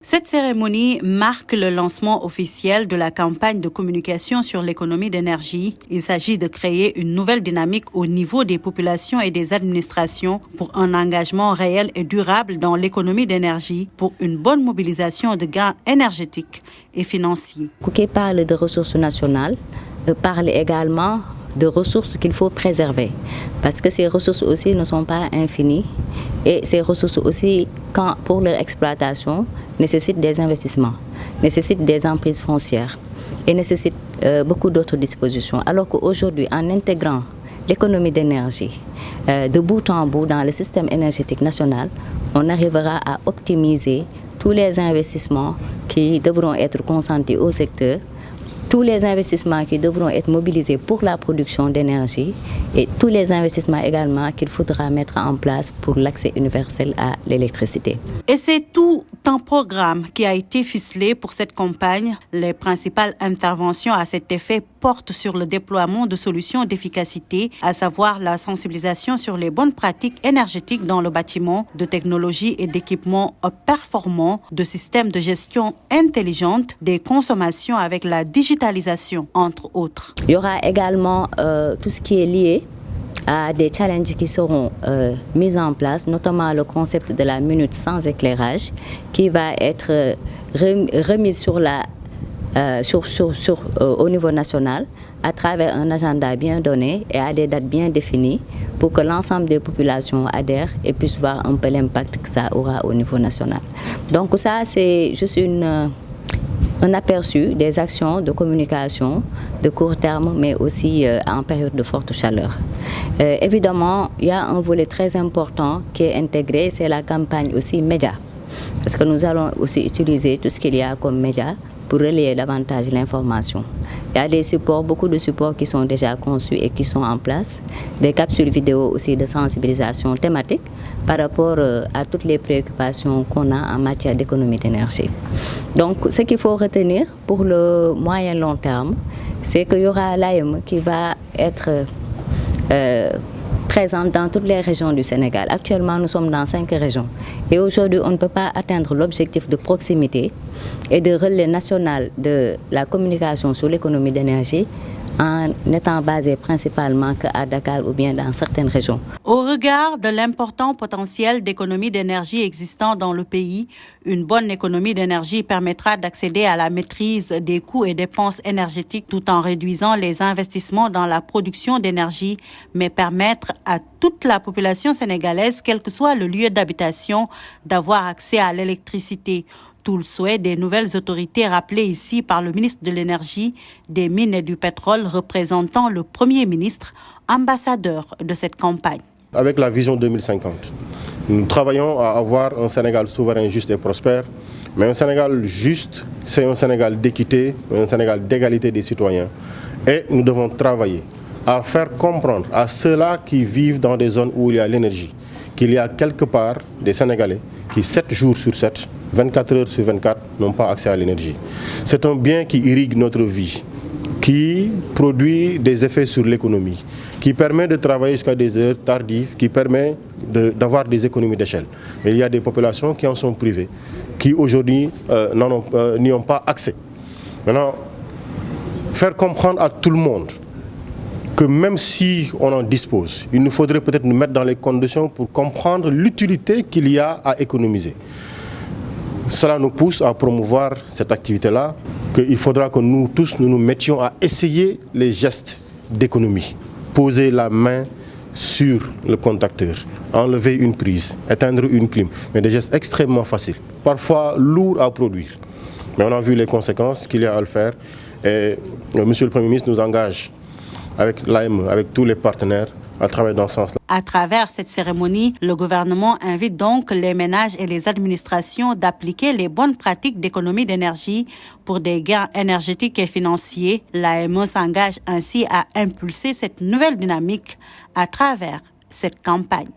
Cette cérémonie marque le lancement officiel de la campagne de communication sur l'économie d'énergie. Il s'agit de créer une nouvelle dynamique au niveau des populations et des administrations pour un engagement réel et durable dans l'économie d'énergie, pour une bonne mobilisation de gains énergétiques et financiers. Qui parle de ressources nationales parle également de ressources qu'il faut préserver, parce que ces ressources aussi ne sont pas infinies et ces ressources aussi, pour leur exploitation, nécessitent des investissements, nécessitent des emprises foncières et nécessitent beaucoup d'autres dispositions. Alors qu'aujourd'hui, en intégrant l'économie d'énergie de bout en bout dans le système énergétique national, on arrivera à optimiser tous les investissements qui devront être consentis au secteur, tous les investissements qui devront être mobilisés pour la production d'énergie et tous les investissements également qu'il faudra mettre en place pour l'accès universel à l'électricité. Et c'est tout un programme qui a été ficelé pour cette campagne. Les principales interventions à cet effet portent sur le déploiement de solutions d'efficacité, à savoir la sensibilisation sur les bonnes pratiques énergétiques dans le bâtiment, de technologies et d'équipements performants, de systèmes de gestion intelligente des consommations avec la digitalisation, entre autres. Il y aura également tout ce qui est lié à des challenges qui seront mis en place, notamment le concept de la minute sans éclairage qui va être remis au niveau national à travers un agenda bien donné et à des dates bien définies pour que l'ensemble des populations adhèrent et puissent voir un peu l'impact que ça aura au niveau national. Donc ça, c'est juste un aperçu des actions de communication de court terme, mais aussi en période de forte chaleur. Évidemment, il y a un volet très important qui est intégré, c'est la campagne aussi média. Parce que nous allons aussi utiliser tout ce qu'il y a comme média pour relayer davantage l'information. Il y a des supports, beaucoup de supports qui sont déjà conçus et qui sont en place, des capsules vidéo aussi de sensibilisation thématique par rapport à toutes les préoccupations qu'on a en matière d'économie d'énergie. Donc, ce qu'il faut retenir pour le moyen long terme, c'est qu'il y aura l'AEM qui va être présente dans toutes les régions du Sénégal. Actuellement, nous sommes dans 5 régions. Et aujourd'hui, on ne peut pas atteindre l'objectif de proximité et de relais national de la communication sur l'économie d'énergie en étant basé principalement qu'à Dakar ou bien dans certaines régions. Au regard de l'important potentiel d'économie d'énergie existant dans le pays, une bonne économie d'énergie permettra d'accéder à la maîtrise des coûts et dépenses énergétiques tout en réduisant les investissements dans la production d'énergie, mais permettre à toute la population sénégalaise, quel que soit le lieu d'habitation, d'avoir accès à l'électricité. Tout le souhait des nouvelles autorités rappelées ici par le ministre de l'Énergie, des Mines et du Pétrole, représentant le Premier ministre, ambassadeur de cette campagne. Avec la vision 2050, nous travaillons à avoir un Sénégal souverain, juste et prospère. Mais un Sénégal juste, c'est un Sénégal d'équité, un Sénégal d'égalité des citoyens. Et nous devons travailler à faire comprendre à ceux-là qui vivent dans des zones où il y a l'énergie, qu'il y a quelque part des Sénégalais qui 7 jours sur 7, 24 heures sur 24, n'ont pas accès à l'énergie. C'est un bien qui irrigue notre vie, qui produit des effets sur l'économie, qui permet de travailler jusqu'à des heures tardives, qui permet d'avoir des économies d'échelle. Mais il y a des populations qui en sont privées, qui aujourd'hui n'y ont pas accès. Maintenant, faire comprendre à tout le monde que même si on en dispose, il nous faudrait peut-être nous mettre dans les conditions pour comprendre l'utilité qu'il y a à économiser. Cela nous pousse à promouvoir cette activité-là, qu'il faudra que nous tous nous mettions à essayer les gestes d'économie. Poser la main sur le contacteur, enlever une prise, éteindre une clim, mais des gestes extrêmement faciles, parfois lourds à produire. Mais on a vu les conséquences qu'il y a à le faire et Monsieur le Premier ministre nous engage avec l'AEM, avec tous les partenaires, à travailler dans ce sens-là. À travers cette cérémonie, le gouvernement invite donc les ménages et les administrations d'appliquer les bonnes pratiques d'économie d'énergie pour des gains énergétiques et financiers. L'AEM s'engage ainsi à impulser cette nouvelle dynamique à travers cette campagne.